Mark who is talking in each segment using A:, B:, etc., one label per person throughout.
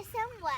A: Taliesin West.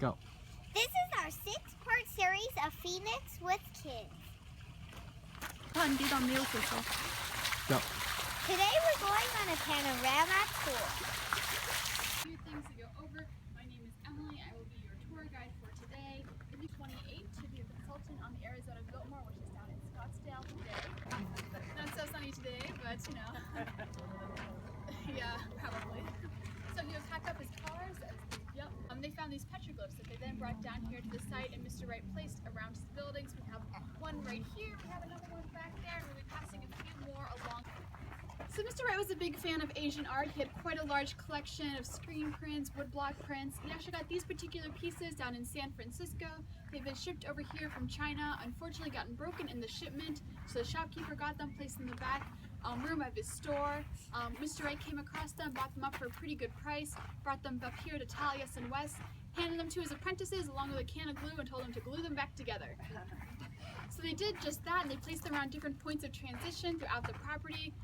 B: Go.
A: This is our 6-part series of Phoenix with kids.
B: Go.
A: Today we're going on a panorama tour.
C: A few things to go over. My name is Emily. I will be your tour guide for today. It is 28 to be a consultant on the Arizona Biltmore, which is down in Scottsdale today. Not so sunny today, but you know. Yeah, probably. So he would pack up his cars. They found these petroglyphs that they then brought down here to the site, and Mr. Wright placed around his buildings. We have one right here. We have another one back there, and we'll be passing a few more along. So Mr. Wright was a big fan of Asian art. He had quite a large collection of screen prints, woodblock prints. He actually got these particular pieces down in San Francisco. They've been shipped over here from China, unfortunately gotten broken in the shipment, so the shopkeeper got them placed in the back room of his store. Mr. Wright came across them, bought them up for a pretty good price, brought them up here to Taliesin West, handed them to his apprentices along with a can of glue and told them to glue them back together. So they did just that, and they placed them around different points of transition throughout the property.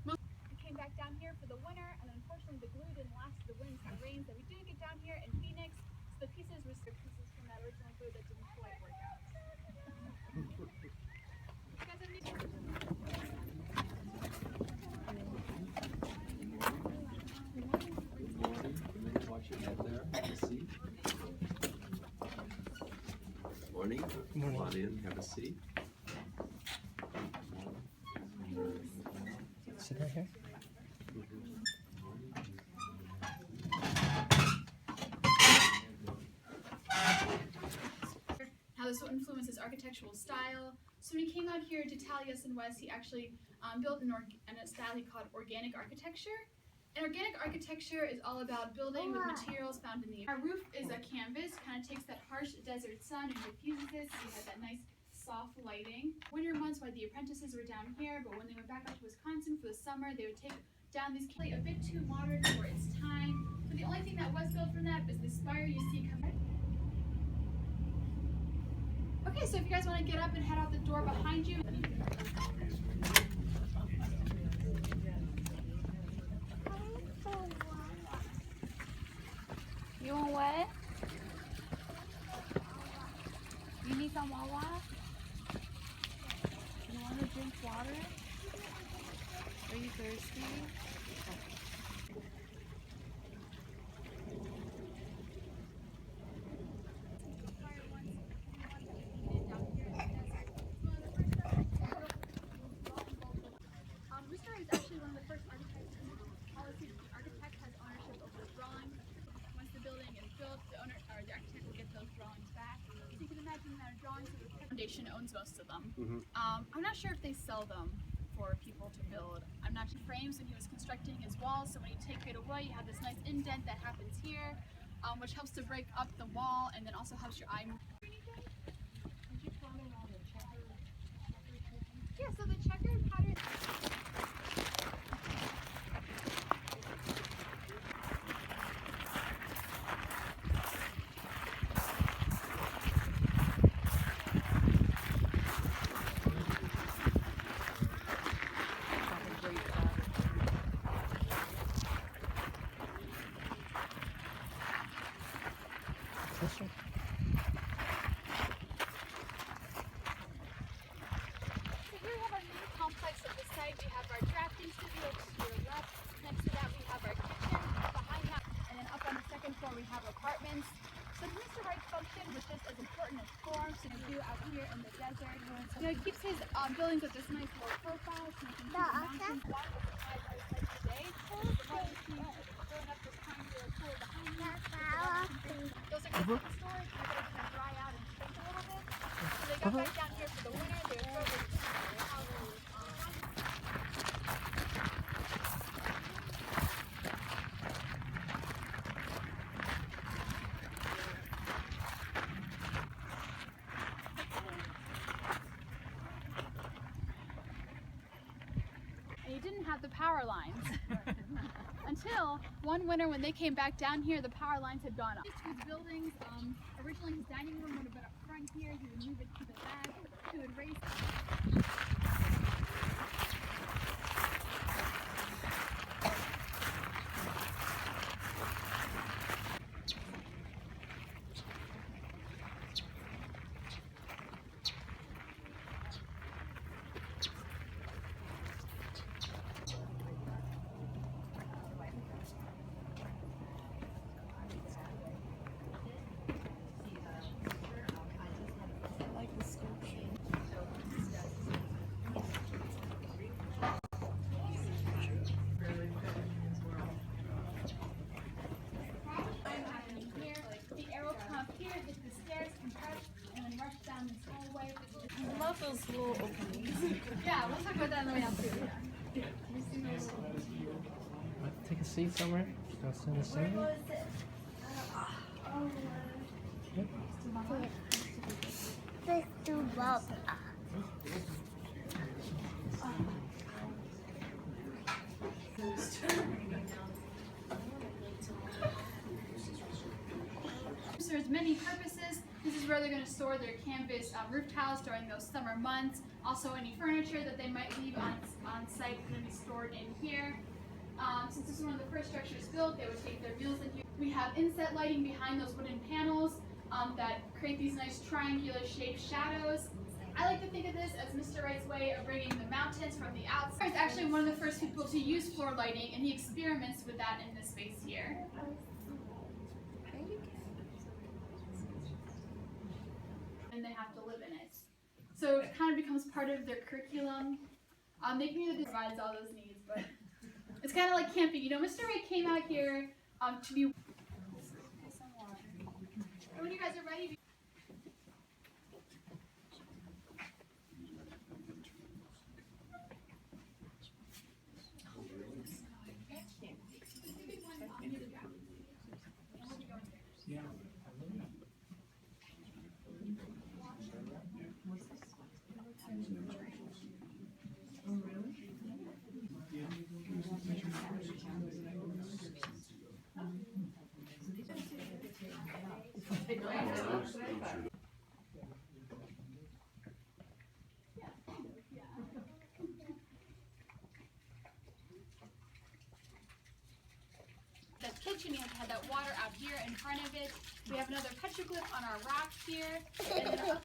C: Most came back down here for the winter, and unfortunately the glue didn't last the winds and the rains that we did get down here in Phoenix. So the pieces were pieces from that original glue that didn't quite work out. You guys have any
D: Watch your head there. Have a seat. Morning. Come on in. Have a seat.
B: Sit right here.
C: how this will influence his architectural style. So when he came out here to Taliesin West, he actually built a style he called organic architecture. And organic architecture is all about building with materials found in the air. Our roof is a canvas, kind of takes that harsh desert sun and diffuses it, so you have that nice soft lighting. Winter months, why the apprentices were down here, but when they went back up to Wisconsin for the summer, they would take down these a bit too modern for its time. So the only thing that was built from that is the spire you see coming. Okay, so if you guys want to get up and head out the door behind you.
E: You want what? You need some wawa? You want to drink water? Are you thirsty?
C: Mr. is actually one of the first architects in the policy that the architect has ownership over the drawings. Once the building is built, the owner or the architect will get those drawings back. So you can imagine that a drawings of the foundation owns most of them. I'm not sure if they sell them for people to build. I'm not sure frames when he was constructing his walls. So when you take it away, you have this nice indent that happens here, which helps to break up the wall and then also helps your eye move. Yeah, so the checkered pattern.
B: This one.
C: So here we have our new complex at the site. We have our drafting studio to your left. Next to that we have our kitchen. Behind that, and then up on the second floor we have apartments. So Mr. Wright's function was just as important as forms to do out here in the desert. You know, it keeps his buildings with this nice low profile, so you can see the mountains. Water was high as like today. The water is going up this triangular pool behind you. Those are good for storage. They're going to dry out and shrink a little bit. So they got back down here for the winter. They would throw this and he didn't have the power lines. Until one winter when they came back down here, the power lines had gone up. His buildings, originally his dining room would have been up front here. He would move it to the back. who would raise
E: like the sculpture.
C: happening here. The arrow come up here, hit the stairs, compress, and then rush down this hallway.
E: I love those little openings.
C: Yeah, we'll talk about that on the way out too. Yeah.
B: Take a seat somewhere. Go sit in the sand.
A: Let's do both.
C: Serves many purposes. This is where they're going to store their canvas roof tiles during those summer months. Also, any furniture that they might leave on site is going to be stored in here. Since this is one of the first structures built, they would take their meals in here. We have inset lighting behind those wooden panels that create these nice triangular shaped shadows. I like to think of this as Mr. Wright's way of bringing the mountains from the outside. He's actually one of the first people to use floor lighting, and he experiments with that in this space here. And they have to live in it. So it kind of becomes part of their curriculum. They community provides all those needs, but it's kind of like camping. You know, Mr. Wright came out here to be. When you guys are ready. The kitchen, you have to have that water out here in front of it. We have another petroglyph on our rack here. And then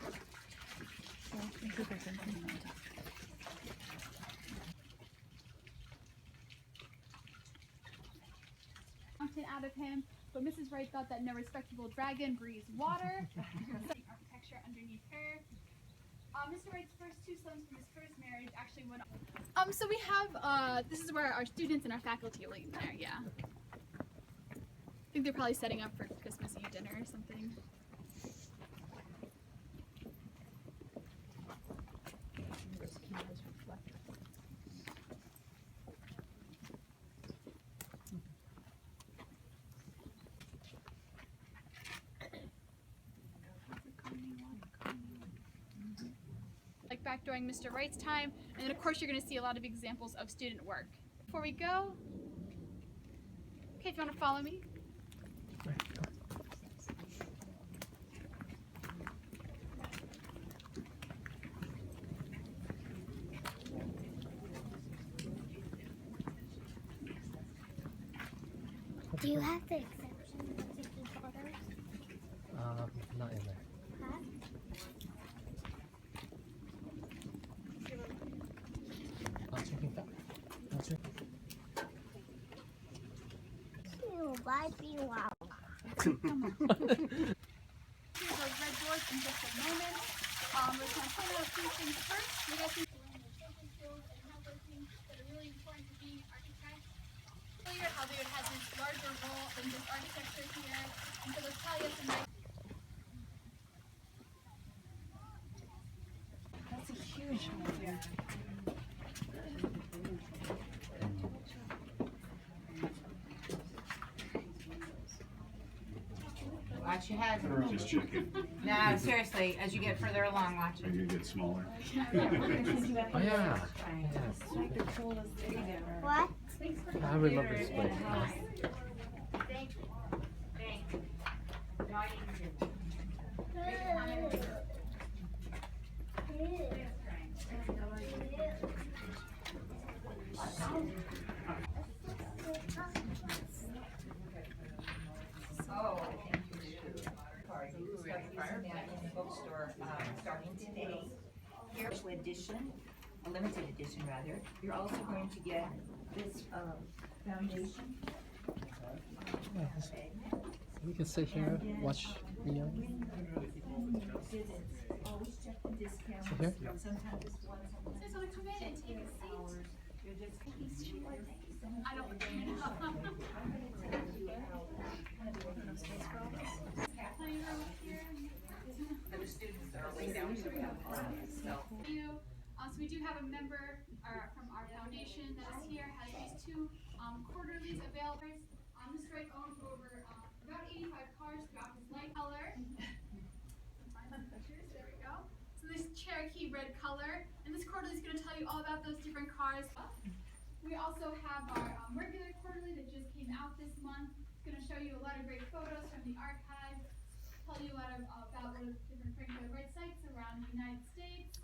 C: mountain out of him, but Mrs. Wright thought that no respectable dragon breathes water. Architecture underneath her. Mr. Wright's first two sons from his first marriage actually went on. So we have, this is where our students and our faculty are living there, yeah. I think they're probably setting up for Christmas Eve dinner or something. Like back during Mr. Wright's time, and then of course you're going to see a lot of examples of student work. Before we go, okay, if you want to follow me.
A: Do you have the exception of the daughters?
B: Not in there.
A: Huh?
B: Not taking that. Not taking.
A: You might be wow.
C: Here's those red doors in just a moment. We're going to point out a few things first. We got some social skills and networking that are really important to being architects. Earlier, how they would have this larger role than just architecture here, and so the Taliesin West.
E: That's a huge one here.
F: Watch your head.
G: Just checking.
F: No, seriously, as you get further along, watch it.
G: You get smaller.
B: Oh yeah.
E: It's like the coolest thing ever.
A: What?
B: I would love this place.
F: Thank you. Thank you. No, I didn't do it.
A: Good.
G: Oh, I think you do. Ooh, we have the Fire Magazine bookstore, starting today. Here's an edition, a limited edition rather. You're also going to get this, foundation.
B: Yeah, we can sit here, watch video.
G: Always check the discounts.
B: Sit here?
G: Sometimes it's one,
C: So
G: sometimes
C: someone come in and take a seat.
G: hours. You're just.
C: I don't know. Playing room up here.
G: And the students are way down to the
C: So we do have a member from our foundation that is here, has these two quarterlies available. Mr. Wright owns over about 85 cars throughout his life color. Find some pictures, there we go. So this Cherokee red color, and this quarterly is going to tell you all about those different cars. We also have our regular quarterly that just came out this month. It's going to show you a lot of great photos from the archive, tell you a lot about what are the different Frank Lloyd Wright sites around the United States.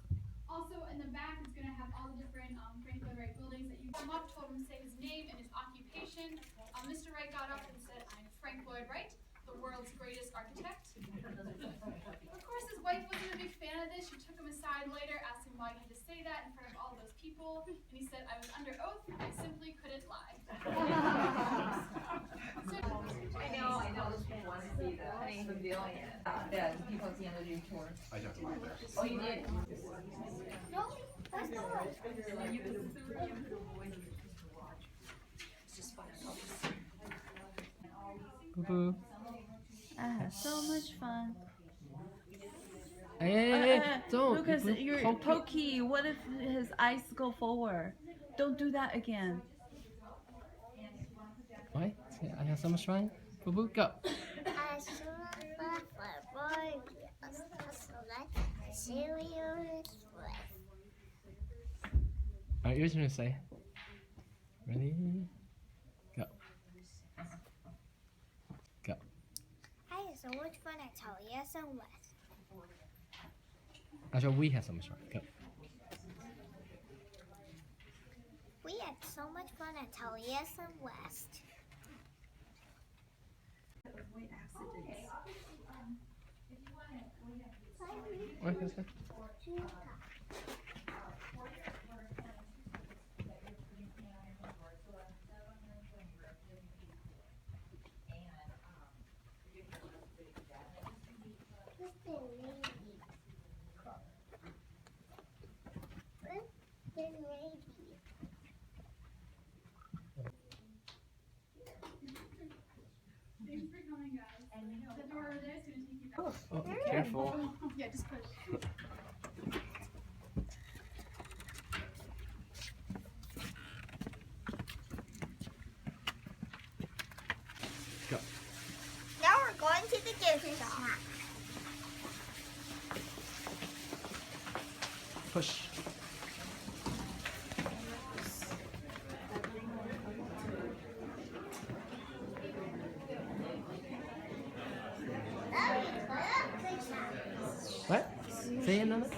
C: Also in the back, it's going to have all the different Frank Lloyd Wright buildings that you come up, told him to say his name and his occupation. Mr. Wright got up and said, "I'm Frank Lloyd Wright, the world's greatest architect." Of course, his wife wasn't a big fan of this. She took him aside later, asked him why he had to say that in front of all those people, and he said, "I was under oath, I simply couldn't lie."
G: I know, those people want to see the pavilion, the people at the end of your tour.
D: I don't know either.
G: Oh, you did?
A: No, that's not right.
G: It's just fun.
B: Boo boo.
E: I had so much fun.
B: Hey, don't.
E: Lucas,
B: boo boo.
E: you're pokey. What if his eyes go forward? Don't do that again.
B: What? I have so much fun. Boo boo, go.
A: I saw my boy. Serious
B: Alright, your turn to say. Ready? Go. Go.
A: I had so much fun at Taliesin West.
B: Actually, we had so much fun. Go.
A: We had so much fun at Taliesin West.
B: What is that?
C: Thanks for coming, guys. The door over there is going to take you back.
B: Oh, careful.
C: Yeah, just push.
B: Go.
A: Now we're going to the gift shop.
B: Push. What? Say another?